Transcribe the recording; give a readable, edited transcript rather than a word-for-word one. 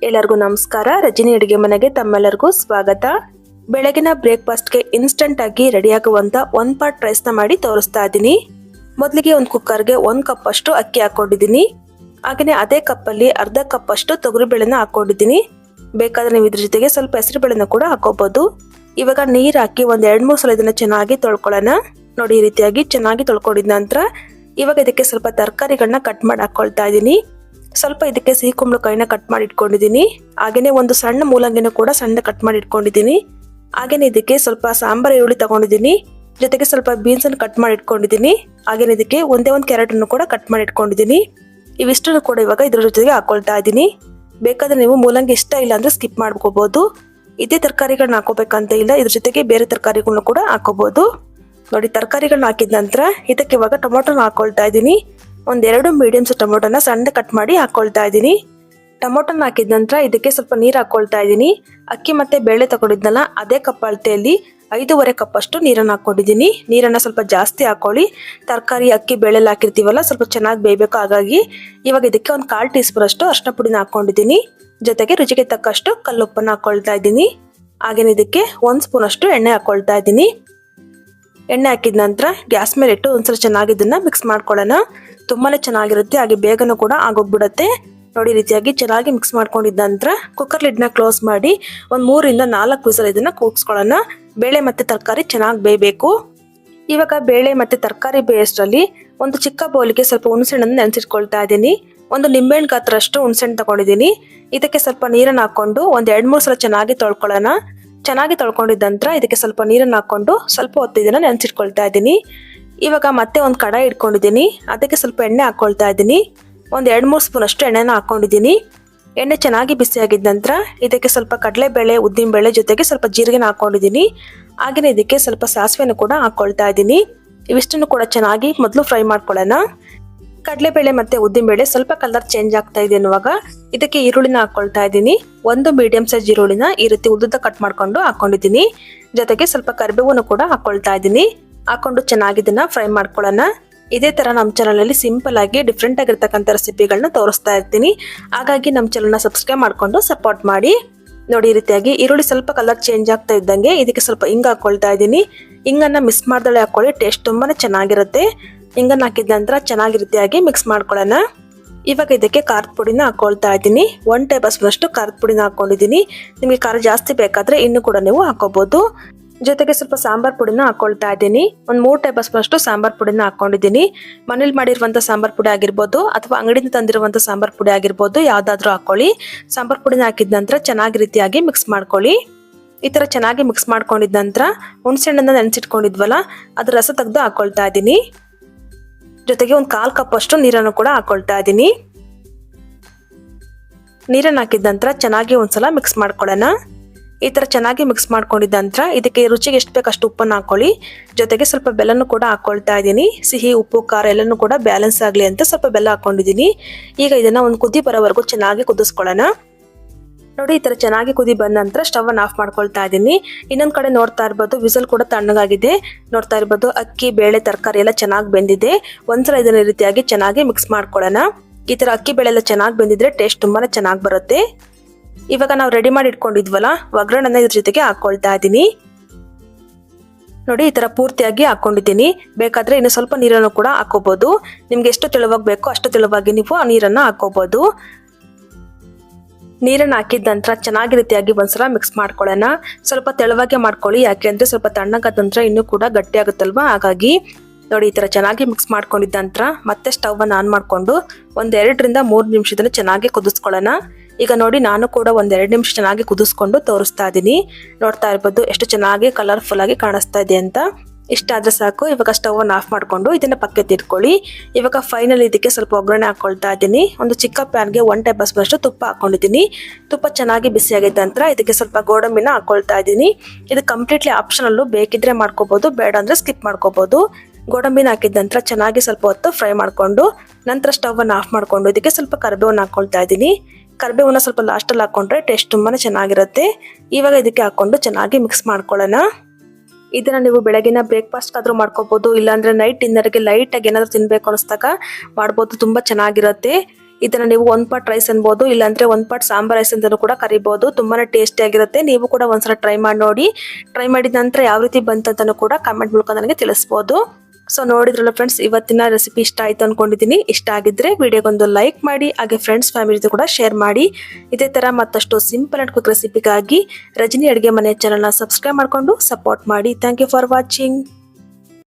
ಎಲ್ಲರಿಗೂ ನಮಸ್ಕಾರ. ರಜನಿ ಅಡುಗೆ ಮನೆಗೆ ತಮ್ಮೆಲ್ಲರಿಗೂ ಸ್ವಾಗತ. ಬೆಳಗಿನ ಬ್ರೇಕ್ಫಾಸ್ಟ್ಗೆ ಇನ್ಸ್ಟಂಟ್ ಆಗಿ ರೆಡಿ ಆಗುವಂತ ಒಂದು ಪಾಟ್ ರೈಸ್ನ ಮಾಡಿ ತೋರಿಸ್ತಾ ಇದ್ದೀನಿ. ಮೊದಲಿಗೆ ಒಂದು ಕುಕ್ಕರ್ಗೆ 1 ಕಪ್ ಅಷ್ಟು ಅಕ್ಕಿ ಹಾಕೊಂಡಿದ್ದೀನಿ. ಹಾಗೆಯೇ ಅದೇ ಕಪ್ಪಲ್ಲಿ ಅರ್ಧ ಕಪ್ ಅಷ್ಟು ತೊಗರಿಬೇಳೆನ ಹಾಕೊಂಡಿದ್ದೀನಿ. ಬೇಕಾದ್ರೆ ನೀವು ಇದ್ರ ಜೊತೆಗೆ ಸ್ವಲ್ಪ ಹೆಸರುಬೇಳೆನ ಕೂಡ ಹಾಕೋಬಹುದು. ಇವಾಗ ನೀರು ಹಾಕಿ ಒಂದು 2-3 ಸಲ ಇದನ್ನ ಚೆನ್ನಾಗಿ ತೊಳ್ಕೊಳ್ಳೋಣ. ನೋಡಿ, ಈ ರೀತಿಯಾಗಿ ಚೆನ್ನಾಗಿ ತೊಳ್ಕೊಂಡಿದ ನಂತರ ಇವಾಗ ಇದಕ್ಕೆ ಸ್ವಲ್ಪ ತರಕಾರಿಗಳನ್ನ ಕಟ್ ಮಾಡಿ ಹಾಕೊಳ್ತಾ ಇದ್ದೀನಿ. ಸ್ವಲ್ಪ ಇದಕ್ಕೆ ಸಿಹಿ ಕುಂಬಳಕಾಯಿನ ಕಟ್ ಮಾಡಿ ಇಟ್ಕೊಂಡಿದ್ದೀನಿ. ಹಾಗೇನೆ ಒಂದು ಸಣ್ಣ ಮೂಲಂಗಿನ ಕೂಡ ಸಣ್ಣ ಕಟ್ ಮಾಡಿ ಇಟ್ಕೊಂಡಿದ್ದೀನಿ. ಹಾಗೇನೆ ಇದಕ್ಕೆ ಸ್ವಲ್ಪ ಸಾಂಬಾರ್ ಈರುಳ್ಳಿ ತಗೊಂಡಿದ್ದೀನಿ. ಜೊತೆಗೆ ಸ್ವಲ್ಪ ಬೀನ್ಸ್ ಅನ್ನು ಕಟ್ ಮಾಡಿ ಇಟ್ಕೊಂಡಿದ್ದೀನಿ. ಹಾಗೇನೆ ಇದಕ್ಕೆ ಒಂದೇ ಒಂದು ಕ್ಯಾರೆಟ್ ಅನ್ನು ಕೂಡ ಕಟ್ ಮಾಡಿ ಇಟ್ಕೊಂಡಿದ್ದೀನಿ. ಇವಿಷ್ಟನ್ನು ಕೂಡ ಇವಾಗ ಇದ್ರ ಜೊತೆಗೆ ಹಾಕೊಳ್ತಾ ಇದ್ದೀನಿ. ಬೇಕಾದ್ರೆ ನೀವು ಮೂಲಂಗಿ ಇಷ್ಟ ಇಲ್ಲ ಅಂದ್ರೆ ಸ್ಕಿಪ್ ಮಾಡ್ಕೋಬಹುದು. ಇದೇ ತರಕಾರಿಗಳನ್ನ ಹಾಕೋಬೇಕಂತ ಇಲ್ಲ, ಇದ್ರ ಜೊತೆಗೆ ಬೇರೆ ತರಕಾರಿಗಳನ್ನ ಕೂಡ ಹಾಕೋಬಹುದು. ನೋಡಿ, ತರಕಾರಿಗಳನ್ನ ಹಾಕಿದ ನಂತರ ಇದಕ್ಕೆ ಇವಾಗ ಟೊಮೊಟೊನ ಹಾಕೊಳ್ತಾ ಇದ್ದೀನಿ. ಒಂದೆರಡು ಮೀಡಿಯಂ ಸೈಜ್ ಟೊಮೊಟೊನ ಸಣ್ಣ ಕಟ್ ಮಾಡಿ ಹಾಕೊಳ್ತಾ ಇದ್ದೀನಿ. ಟೊಮೊಟೊನ ಹಾಕಿದ ನಂತರ ಇದಕ್ಕೆ ಸ್ವಲ್ಪ ನೀರು ಹಾಕೊಳ್ತಾ ಇದ್ದೀನಿ. ಅಕ್ಕಿ ಮತ್ತೆ ಬೇಳೆ ತಗೊಂಡಿದ್ನಲ್ಲ, ಅದೇ ಕಪ್ ಅಳತೆಯಲ್ಲಿ 5.5 ಕಪ್ ಅಷ್ಟು ನೀರನ್ನು ಹಾಕೊಂಡಿದ್ದೀನಿ. ನೀರನ್ನು ಸ್ವಲ್ಪ ಜಾಸ್ತಿ ಹಾಕೊಳ್ಳಿ. ತರಕಾರಿ ಅಕ್ಕಿ ಬೇಳೆಲ್ಲ ಹಾಕಿರ್ತೀವಲ್ಲ, ಸ್ವಲ್ಪ ಚೆನ್ನಾಗಿ ಬೇಯಬೇಕು. ಹಾಗಾಗಿ ಇವಾಗ ಇದಕ್ಕೆ ಒಂದು 1/4 ಟೀ ಸ್ಪೂನ್ ಅಷ್ಟು ಅರಿಶಿನ ಪುಡಿನ ಹಾಕೊಂಡಿದ್ದೀನಿ. ಜೊತೆಗೆ ರುಚಿಗೆ ತಕ್ಕಷ್ಟು ಕಲ್ಲುಪ್ಪನ್ನು ಹಾಕೊಳ್ತಾ ಇದ್ದೀನಿ. ಹಾಗೇನೆ ಇದಕ್ಕೆ 1 ಸ್ಪೂನ್ ಅಷ್ಟು ಎಣ್ಣೆ ಹಾಕೊಳ್ತಾ ಇದ್ದೀನಿ. ಎಣ್ಣೆ ಹಾಕಿದ ನಂತರ ಗ್ಯಾಸ್ ಮೇಲೆ ಇಟ್ಟು ಒಂದ್ಸಲ ಚೆನ್ನಾಗಿ ಇದನ್ನ ಮಿಕ್ಸ್ ಮಾಡ್ಕೊಳ್ಳೋಣ. ತುಂಬಾನೇ ಚೆನ್ನಾಗಿರುತ್ತೆ, ಹಾಗೆ ಬೇಗನೂ ಕೂಡ ಆಗೋಗ್ಬಿಡುತ್ತೆ. ನೋಡಿ, ರೀತಿಯಾಗಿ ಚೆನ್ನಾಗಿ ಮಿಕ್ಸ್ ಮಾಡ್ಕೊಂಡಿದ್ದ ನಂತರ ಕುಕ್ಕರ್ ಲಿಡ್ನ ಕ್ಲೋಸ್ ಮಾಡಿ ಒಂದು 3ರಿಂದ 4 ವಿಸಲ್ ಇದನ್ನ ಕೂಗಿಸ್ಕೊಳ್ಳೋಣ. ಬೇಳೆ ಮತ್ತೆ ತರಕಾರಿ ಚೆನ್ನಾಗಿ ಬೇಯಬೇಕು. ಇವಾಗ ಬೇಳೆ ಮತ್ತೆ ತರಕಾರಿ ಬೇಯಷ್ಟರಲ್ಲಿ ಒಂದು ಚಿಕ್ಕ ಬೌಲಿಗೆ ಸ್ವಲ್ಪ ಹುಣಸೆಹಣ್ಣನ್ನು ನೆನೆಸಿಟ್ಕೊಳ್ತಾ ಇದ್ದೀನಿ. ಒಂದು ನಿಂಬೆಹಣ್ಣು ಗಾತ್ರಷ್ಟು ಹುಣಸೆಹಣ್ಣು ತಗೊಂಡಿದ್ದೀನಿ. ಇದಕ್ಕೆ ಸ್ವಲ್ಪ ನೀರನ್ನು ಹಾಕೊಂಡು ಒಂದು 2-3 ಸಲ ಚೆನ್ನಾಗಿ ತೊಳ್ಕೊಳ್ಳೋಣ. ಚೆನ್ನಾಗಿ ತೊಳ್ಕೊಂಡಿದ್ದ ನಂತರ ಇದಕ್ಕೆ ಸ್ವಲ್ಪ ನೀರನ್ನು ಹಾಕೊಂಡು ಸ್ವಲ್ಪ ಹೊತ್ತು ಇದನ್ನ ನೆನೆಸಿಟ್ಕೊಳ್ತಾ ಇದ್ದೀನಿ. ಇವಾಗ ಮತ್ತೆ ಒಂದು ಕಡಾಯಿ ಇಟ್ಕೊಂಡಿದ್ದೀನಿ. ಅದಕ್ಕೆ ಸ್ವಲ್ಪ ಎಣ್ಣೆ ಹಾಕೊಳ್ತಾ ಇದ್ದೀನಿ. ಒಂದು 2-3 ಸ್ಪೂನ್ ಅಷ್ಟು ಎಣ್ಣೆನ ಹಾಕೊಂಡಿದ್ದೀನಿ. ಎಣ್ಣೆ ಚೆನ್ನಾಗಿ ಬಿಸಿಯಾಗಿದ್ದ ನಂತರ ಇದಕ್ಕೆ ಸ್ವಲ್ಪ ಕಡಲೆಬೇಳೆ, ಉದ್ದಿನಬೇಳೆ ಜೊತೆಗೆ ಸ್ವಲ್ಪ ಜೀರಿಗೆನ ಹಾಕೊಂಡಿದ್ದೀನಿ. ಹಾಗೆಯೇ ಇದಕ್ಕೆ ಸ್ವಲ್ಪ ಸಾಸಿವೆನ ಕೂಡ ಹಾಕೊಳ್ತಾ ಇದ್ದೀನಿ. ಇವಿಷ್ಟನ್ನು ಕೂಡ ಚೆನ್ನಾಗಿ ಮೊದಲು ಫ್ರೈ ಮಾಡ್ಕೊಳ್ಳೋಣ. ಕಡಲೆಬೇಳೆ ಮತ್ತೆ ಉದ್ದಿನಬೇಳೆ ಸ್ವಲ್ಪ ಕಲರ್ ಚೇಂಜ್ ಆಗ್ತಾ ಇದೆ ಅನ್ನುವಾಗ ಇದಕ್ಕೆ ಈರುಳ್ಳಿನ ಹಾಕೊಳ್ತಾ ಇದ್ದೀನಿ. ಒಂದು ಮೀಡಿಯಂ ಸೈಜ್ ಈರುಳ್ಳಿನ ಈ ರೀತಿ ಉದ್ದುದ್ದ ಕಟ್ ಮಾಡ್ಕೊಂಡು ಹಾಕೊಂಡಿದ್ದೀನಿ. ಜೊತೆಗೆ ಸ್ವಲ್ಪ ಕರಿಬೇವನ್ನು ಕೂಡ ಹಾಕೊಳ್ತಾ ಇದ್ದೀನಿ. ಹಾಕೊಂಡು ಚೆನ್ನಾಗಿ ಇದನ್ನ ಫ್ರೈ ಮಾಡ್ಕೊಳ್ಳೋಣ. ಇದೇ ತರ ನಮ್ಮ ಚಾನಲ್ ಅಲ್ಲಿ ಸಿಂಪಲ್ ಆಗಿ ಡಿಫ್ರೆಂಟ್ ಆಗಿರ್ತಕ್ಕಂಥ ರೆಸಿಪಿಗಳನ್ನ ತೋರಿಸ್ತಾ ಇರ್ತೀನಿ. ಹಾಗಾಗಿ ನಮ್ಮ ಚಾನಲ್ನ ಸಬ್ಸ್ಕ್ರೈಬ್ ಮಾಡ್ಕೊಂಡು ಸಪೋರ್ಟ್ ಮಾಡಿ. ನೋಡಿ, ಈ ರೀತಿಯಾಗಿ ಈರುಳ್ಳಿ ಸ್ವಲ್ಪ ಕಲರ್ ಚೇಂಜ್ ಆಗ್ತಾ ಇದ್ದಂಗೆ ಇದಕ್ಕೆ ಸ್ವಲ್ಪ ಹಿಂಗ್ ಹಾಕೊಳ್ತಾ ಇದ್ದೀನಿ. ಹಿಂಗನ್ನ ಮಿಸ್ ಮಾಡ್ದಳೆ ಹಾಕೊಳ್ಳಿ, ಟೇಸ್ಟ್ ತುಂಬಾನೇ ಚೆನ್ನಾಗಿರುತ್ತೆ. ಹಿಂಗನ್ನ ಹಾಕಿದ ನಂತರ ಚೆನ್ನಾಗಿ ರೀತಿಯಾಗಿ ಮಿಕ್ಸ್ ಮಾಡ್ಕೊಳ್ಳೋಣ. ಇವಾಗ ಇದಕ್ಕೆ ಖಾರದ ಪುಡಿನ ಹಾಕೊಳ್ತಾ ಇದ್ದೀನಿ. 1 ಟೇಬಲ್ ಸ್ಪೂನ್ ಅಷ್ಟು ಖಾರದ ಪುಡಿನ ಹಾಕೊಂಡಿದ್ದೀನಿ. ನಿಮಗೆ ಖಾರ ಜಾಸ್ತಿ ಬೇಕಾದ್ರೆ ಇನ್ನು ಕೂಡ ನೀವು ಹಾಕೋಬಹುದು. ಜೊತೆಗೆ ಸ್ವಲ್ಪ ಸಾಂಬಾರ್ ಪುಡಿನ ಹಾಕೊಳ್ತಾ ಇದ್ದೀನಿ. ಒಂದು 3 ಟೇಬಲ್ ಸ್ಪೂನ್ ಅಷ್ಟು ಸಾಂಬಾರ್ ಪುಡಿನ ಹಾಕೊಂಡಿದ್ದೀನಿ. ಮನೇಲಿ ಮಾಡಿರುವಂತ ಸಾಂಬಾರ್ ಪುಡಿ ಆಗಿರ್ಬೋದು ಅಥವಾ ಅಂಗಡಿಯಿಂದ ತಂದಿರುವಂತ ಸಾಂಬಾರ್ ಪುಡಿ ಆಗಿರ್ಬೋದು, ಯಾವ್ದಾದ್ರೂ ಹಾಕೊಳ್ಳಿ. ಸಾಂಬಾರ್ ಪುಡಿನ ಹಾಕಿದ ನಂತರ ಚೆನ್ನಾಗಿ ರೀತಿಯಾಗಿ ಮಿಕ್ಸ್ ಮಾಡ್ಕೊಳ್ಳಿ. ಈ ತರ ಚೆನ್ನಾಗಿ ಮಿಕ್ಸ್ ಮಾಡ್ಕೊಂಡಿದ ನಂತರ ಹುಣಸೆಹಣ್ಣನ್ನ ನೆನೆಸಿಟ್ಕೊಂಡಿದ್ವಲ್ಲ, ಅದ್ರ ರಸ ತೆಗೆದು ಹಾಕೊಳ್ತಾ ಇದ್ದೀನಿ. ಜೊತೆಗೆ ಒಂದು 1/4 ಕಪ್ ಅಷ್ಟು ನೀರನ್ನು ಕೂಡ ಹಾಕೊಳ್ತಾ ಇದ್ದೀನಿ. ನೀರನ್ನು ಹಾಕಿದ ನಂತರ ಚೆನ್ನಾಗಿ ಒಂದ್ಸಲ ಮಿಕ್ಸ್ ಮಾಡ್ಕೊಳ್ಳೋಣ. ಈ ತರ ಚೆನ್ನಾಗಿ ಮಿಕ್ಸ್ ಮಾಡ್ಕೊಂಡಿದ್ದ ನಂತರ ಇದಕ್ಕೆ ರುಚಿಗೆ ಎಷ್ಟು ಬೇಕಷ್ಟು ಉಪ್ಪನ್ನು ಹಾಕೊಳ್ಳಿ. ಜೊತೆಗೆ ಸ್ವಲ್ಪ ಬೆಲ್ಲನೂ ಕೂಡ ಹಾಕೊಳ್ತಾ ಇದ್ದೀನಿ. ಸಿಹಿ, ಉಪ್ಪು, ಖಾರ ಎಲ್ಲನೂ ಕೂಡ ಬ್ಯಾಲೆನ್ಸ್ ಆಗಲಿ ಅಂತ ಸ್ವಲ್ಪ ಬೆಲ್ಲ ಹಾಕೊಂಡಿದ್ದೀನಿ. ಈಗ ಇದನ್ನ ಒಂದು ಕುದಿ ಬರೋವರೆಗೂ ಚೆನ್ನಾಗಿ ಕುದಿಸ್ಕೊಳ್ಳೋಣ. ನೋಡಿ, ಈ ತರ ಚೆನ್ನಾಗಿ ಕುದಿ ಬಂದ ನಂತರ ಸ್ಟವ್ ಅನ್ನು ಆಫ್ ಮಾಡ್ಕೊಳ್ತಾ ಇದ್ದೀನಿ. ಇನ್ನೊಂದ್ ಕಡೆ ನೋಡ್ತಾ ಇರ್ಬೋದು, ವಿಸಲ್ ಕೂಡ ತಣ್ಣಗಾಗಿದೆ. ನೋಡ್ತಾ ಇರ್ಬೋದು, ಅಕ್ಕಿ, ಬೇಳೆ, ತರಕಾರಿ ಎಲ್ಲ ಚೆನ್ನಾಗಿ ಬೆಂದಿದೆ. ಒಂದ್ಸಲ ಇದನ್ನ ರೀತಿಯಾಗಿ ಚೆನ್ನಾಗಿ ಮಿಕ್ಸ್ ಮಾಡ್ಕೊಳ್ಳೋಣ. ಈ ತರ ಅಕ್ಕಿ ಬೇಳೆ ಎಲ್ಲ ಚೆನ್ನಾಗಿ ಬೆಂದಿದ್ರೆ ಟೇಸ್ಟ್ ತುಂಬಾನೇ ಚೆನ್ನಾಗಿ ಬರುತ್ತೆ. ಇವಾಗ ನಾವು ರೆಡಿ ಮಾಡಿ ಇಟ್ಕೊಂಡಿದ್ವಲ್ಲ, ಒಗ್ಗರಣೆನ ಇದ್ರ ಜೊತೆಗೆ ಹಾಕೊಳ್ತಾ ಇದ್ದೀನಿ. ನೋಡಿ, ಈ ತರ ಪೂರ್ತಿಯಾಗಿ ಹಾಕೊಂಡಿದ್ದೀನಿ. ಬೇಕಾದ್ರೆ ಇನ್ನು ಸ್ವಲ್ಪ ನೀರನ್ನು ಕೂಡ ಹಾಕೋಬಹುದು. ನಿಮ್ಗೆ ಎಷ್ಟು ತೆಳುವಾಗಿ ಬೇಕೋ ಅಷ್ಟು ತೆಳುವಾಗಿ ನೀವು ಆ ನೀರನ್ನ ಹಾಕೋಬಹುದು. ನೀರನ್ನು ಹಾಕಿದ ನಂತರ ಚೆನ್ನಾಗಿ ರೀತಿಯಾಗಿ ಒಂದ್ಸಲ ಮಿಕ್ಸ್ ಮಾಡ್ಕೊಳ್ಳೋಣ. ಸ್ವಲ್ಪ ತೆಳುವಾಗಿ ಮಾಡ್ಕೊಳ್ಳಿ, ಯಾಕೆಂದ್ರೆ ಸ್ವಲ್ಪ ತಣ್ಣಗಾದ ನಂತರ ಇನ್ನೂ ಕೂಡ ಗಟ್ಟಿ ಆಗುತ್ತಲ್ವಾ. ಹಾಗಾಗಿ ನೋಡಿ, ಈ ತರ ಚೆನ್ನಾಗಿ ಮಿಕ್ಸ್ ಮಾಡ್ಕೊಂಡಿದ್ದ ನಂತರ ಮತ್ತೆ ಸ್ಟವ್ ಅನ್ನು ಆನ್ ಮಾಡ್ಕೊಂಡು ಒಂದ್ 2ರಿಂದ 3 ನಿಮಿಷದಲ್ಲಿ ಚೆನ್ನಾಗಿ ಕುದಿಸ್ಕೊಳ್ಳೋಣ. ಈಗ ನೋಡಿ, ನಾನು ಕೂಡ ಒಂದ್ 2 ನಿಮಿಷ ಚೆನ್ನಾಗಿ ಕುದಿಸ್ಕೊಂಡು ತೋರಿಸ್ತಾ ಇದ್ದೀನಿ. ನೋಡ್ತಾ ಇರ್ಬೋದು ಎಷ್ಟು ಚೆನ್ನಾಗಿ ಕಲರ್ಫುಲ್ ಆಗಿ ಕಾಣಿಸ್ತಾ ಇದೆ ಅಂತ. ಇಷ್ಟ ಆದ್ರೆ ಸಾಕು. ಇವಾಗ ಸ್ಟವ್ ಅನ್ನು ಆಫ್ ಮಾಡ್ಕೊಂಡು ಇದನ್ನ ಪಕ್ಕಕ್ಕೆ ಇಟ್ಕೊಳ್ಳಿ. ಇವಾಗ ಫೈನಲ್ ಇದಕ್ಕೆ ಸ್ವಲ್ಪ ಒಗ್ಗರಣೆ ಹಾಕೊಳ್ತಾ ಇದ್ದೀನಿ. ಒಂದು ಚಿಕ್ಕ ಪ್ಯಾನ್ಗೆ 1 ಟೇಬಲ್ ಸ್ಪೂನ್ ಅಷ್ಟು ತುಪ್ಪ ಹಾಕೊಂಡಿದ್ದೀನಿ. ತುಪ್ಪ ಚೆನ್ನಾಗಿ ಬಿಸಿ ಆಗಿದ್ದ ನಂತರ ಇದಕ್ಕೆ ಸ್ವಲ್ಪ ಗೋಡಂಬಿನ ಹಾಕೊಳ್ತಾ ಇದ್ದೀನಿ. ಇದು ಕಂಪ್ಲೀಟ್ಲಿ ಆಪ್ಷನಲ್ಲು, ಬೇಕಿದ್ರೆ ಮಾಡ್ಕೋಬಹುದು, ಬೇಡ ಅಂದ್ರೆ ಸ್ಕಿಪ್ ಮಾಡ್ಕೋಬಹುದು. ಗೋಡಂಬಿನ ಹಾಕಿದ ನಂತರ ಚೆನ್ನಾಗಿ ಸ್ವಲ್ಪ ಹೊತ್ತು ಫ್ರೈ ಮಾಡ್ಕೊಂಡು ನಂತರ ಸ್ಟವ್ ಅನ್ನು ಆಫ್ ಮಾಡ್ಕೊಂಡು ಇದಕ್ಕೆ ಸ್ವಲ್ಪ ಕರಿಬೇವನ್ನ ಹಾಕೊಳ್ತಾ ಇದ್ದೀನಿ. ಕರಿಬೇವನ್ನ ಸ್ವಲ್ಪ ಲಾಸ್ಟಲ್ಲಿ ಹಾಕೊಂಡ್ರೆ ಟೇಸ್ಟ್ ತುಂಬಾನೇ ಚೆನ್ನಾಗಿರುತ್ತೆ. ಇವಾಗ ಇದಕ್ಕೆ ಹಾಕೊಂಡು ಚೆನ್ನಾಗಿ ಮಿಕ್ಸ್ ಮಾಡ್ಕೊಳ್ಳೋಣ. ಇದನ್ನ ನೀವು ಬೆಳಗಿನ ಬ್ರೇಕ್ಫಾಸ್ಟ್ ಆದ್ರೂ ಮಾಡ್ಕೋಬಹುದು, ಇಲ್ಲಾಂದ್ರೆ ನೈಟ್ ಡಿನ್ನರ್ಗೆ ಲೈಟ್ ಆಗಿ ಏನಾದ್ರು ತಿನ್ಬೇಕು ಅನಿಸ್ದಾಗ ಮಾಡ್ಬೋದು. ತುಂಬಾ ಚೆನ್ನಾಗಿರುತ್ತೆ. ಇದನ್ನ ನೀವು ಒನ್ ಪಾಟ್ ರೈಸ್ ಅನ್ಬೋದು, ಇಲ್ಲಾಂದ್ರೆ ಒನ್ ಪಾಟ್ ಸಾಂಬಾರ್ ರೈಸ್ ಅಂತಾನೂ ಕೂಡ ಕರಿಬಹುದು. ತುಂಬಾನೇ ಟೇಸ್ಟಿ ಆಗಿರುತ್ತೆ. ನೀವು ಕೂಡ ಒಂದ್ಸಲ ಟ್ರೈ ಮಾಡಿ ನೋಡಿ. ಟ್ರೈ ಮಾಡಿದ ನಂತರ ಯಾವ ರೀತಿ ಬಂತಂತಾನು ಕೂಡ ಕಾಮೆಂಟ್ ಮೂಲಕ ನನಗೆ ತಿಳಿಸಬಹುದು. ಸೊ ನೋಡಿದ್ರಲ್ಲ ಫ್ರೆಂಡ್ಸ್, ಇವತ್ತಿನ ರೆಸಿಪಿ ಇಷ್ಟ ಆಯ್ತು ಅನ್ಕೊಂಡಿದ್ದೀನಿ. ಇಷ್ಟ ಆಗಿದ್ರೆ ವಿಡಿಯೋಗೊಂದು ಲೈಕ್ ಮಾಡಿ, ಹಾಗೆ ಫ್ರೆಂಡ್ಸ್ ಫ್ಯಾಮಿಲಿ ಜೊತೆ ಕೂಡ ಶೇರ್ ಮಾಡಿ. ಇದೇ ತರ ಮತ್ತಷ್ಟು ಸಿಂಪಲ್ ಅಂಡ್ ಕ್ವಿಕ್ ರೆಸಿಪಿಗಾಗಿ ರಜನಿ ಅಡುಗೆ ಮನೆ ಚಾನಲ್ನ ಸಬ್ಸ್ಕ್ರೈಬ್ ಮಾಡ್ಕೊಂಡು ಸಪೋರ್ಟ್ ಮಾಡಿ. Thank you for watching.